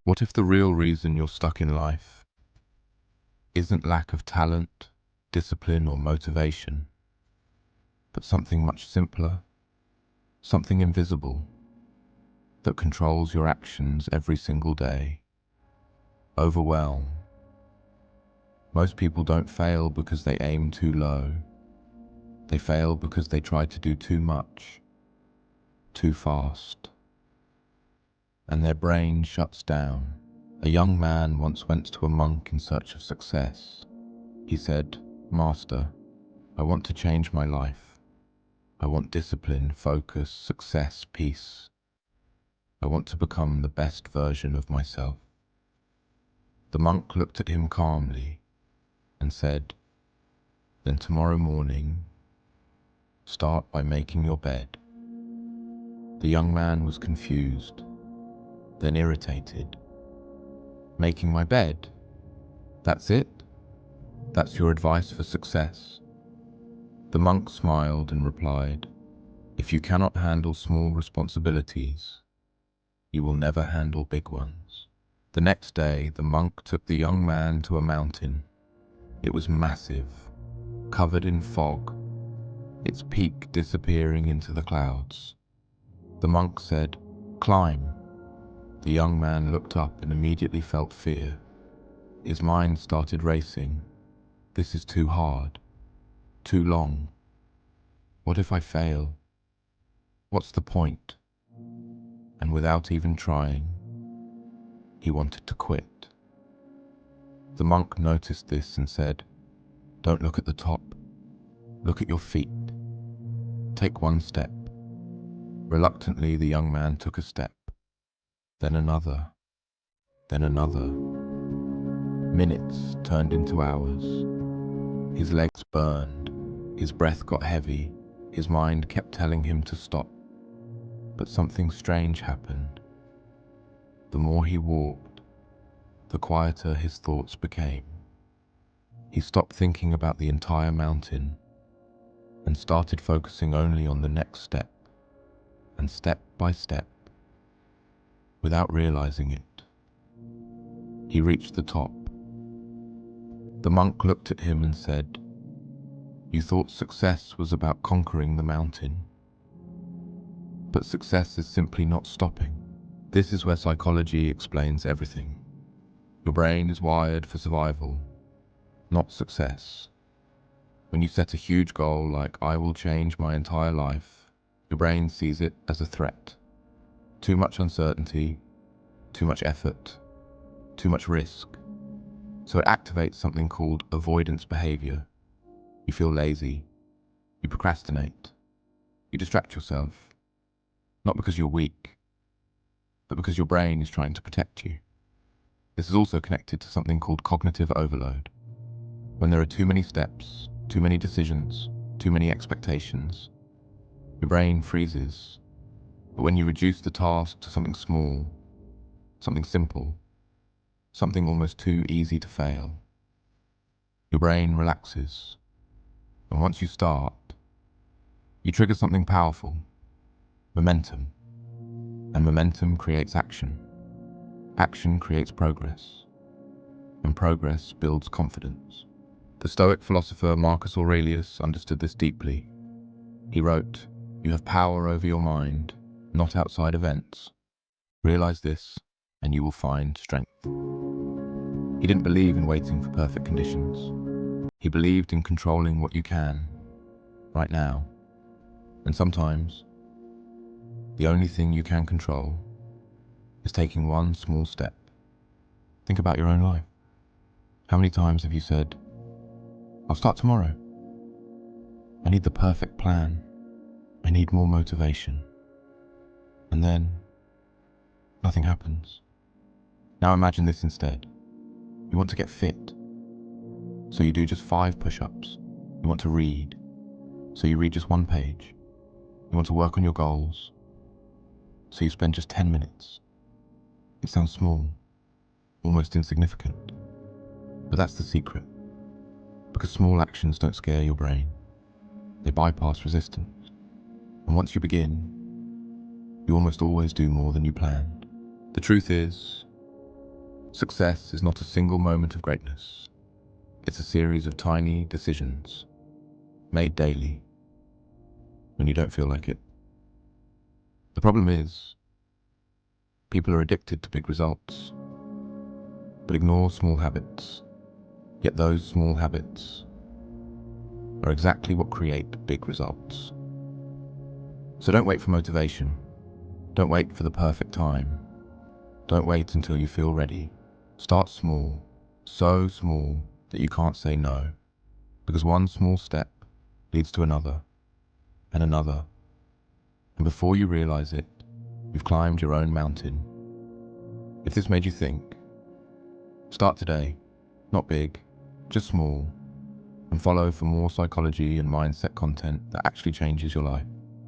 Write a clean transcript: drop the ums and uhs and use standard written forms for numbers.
What if the real reason you're stuck in life isn't lack of talent, discipline, or motivation, but something much simpler, something invisible that controls your actions every single day? Overwhelm. Most people don't fail because they aim too low. They fail because they try to do too much, too fast, and their brain shuts down. A young man once went to a monk in search of success. He said, "Master, I want to change my life. I want discipline, focus, success, peace. I want to become the best version of myself." The monk looked at him calmly and said, "Then tomorrow morning, start by making your bed." The young man was confused, then irritated. "Making my bed? That's it? That's your advice for success?" The monk smiled and replied, "If you cannot handle small responsibilities, you will never handle big ones." The next day, the monk took the young man to a mountain. It was massive, covered in fog, its peak disappearing into the clouds. The monk said, "Climb." The young man looked up and immediately felt fear. His mind started racing. This is too hard, too long. What if I fail? What's the point? And without even trying, he wanted to quit. The monk noticed this and said, "Don't look at the top. Look at your feet. Take one step." Reluctantly, the young man took a step, then another, then another. Minutes turned into hours. His legs burned, his breath got heavy, his mind kept telling him to stop. But something strange happened. The more he walked, the quieter his thoughts became. He stopped thinking about the entire mountain and started focusing only on the next step, and step by step, without realizing it, he reached the top. The monk looked at him and said, "You thought success was about conquering the mountain. But success is simply not stopping." This is where psychology explains everything. Your brain is wired for survival, not success. When you set a huge goal like "I will change my entire life," your brain sees it as a threat. Too much uncertainty, too much effort, too much risk. So it activates something called avoidance behavior. You feel lazy, you procrastinate, you distract yourself, not because you're weak, but because your brain is trying to protect you. This is also connected to something called cognitive overload. When there are too many steps, too many decisions, too many expectations, your brain freezes. But when you reduce the task to something small, something simple, something almost too easy to fail, your brain relaxes. And once you start, you trigger something powerful: momentum. And momentum creates action. Action creates progress. And progress builds confidence. The Stoic philosopher Marcus Aurelius understood this deeply. He wrote, "You have power over your mind, not outside events. Realize this, and you will find strength." He didn't believe in waiting for perfect conditions. He believed in controlling what you can, right now. And sometimes, the only thing you can control is taking one small step. Think about your own life. How many times have you said, "I'll start tomorrow. I need the perfect plan. I need more motivation." And then, nothing happens. Now imagine this instead. You want to get fit, so you do just 5 push-ups. You want to read, so you read just 1 page. You want to work on your goals, so you spend just 10 minutes. It sounds small, almost insignificant. But that's the secret. Because small actions don't scare your brain. They bypass resistance. And once you begin, you almost always do more than you planned. The truth is, Success is not a single moment of greatness. It's a series of tiny decisions made daily when you don't feel like it. The problem is, people are addicted to big results, but ignore small habits. Yet those small habits are exactly what create big results. So don't wait for motivation. Don't wait for the perfect time. Don't wait until you feel ready. Start small, so small that you can't say no, because one small step leads to another and another. And before you realize it, you've climbed your own mountain. If this made you think, start today. Not big, just small, and follow for more psychology and mindset content that actually changes your life.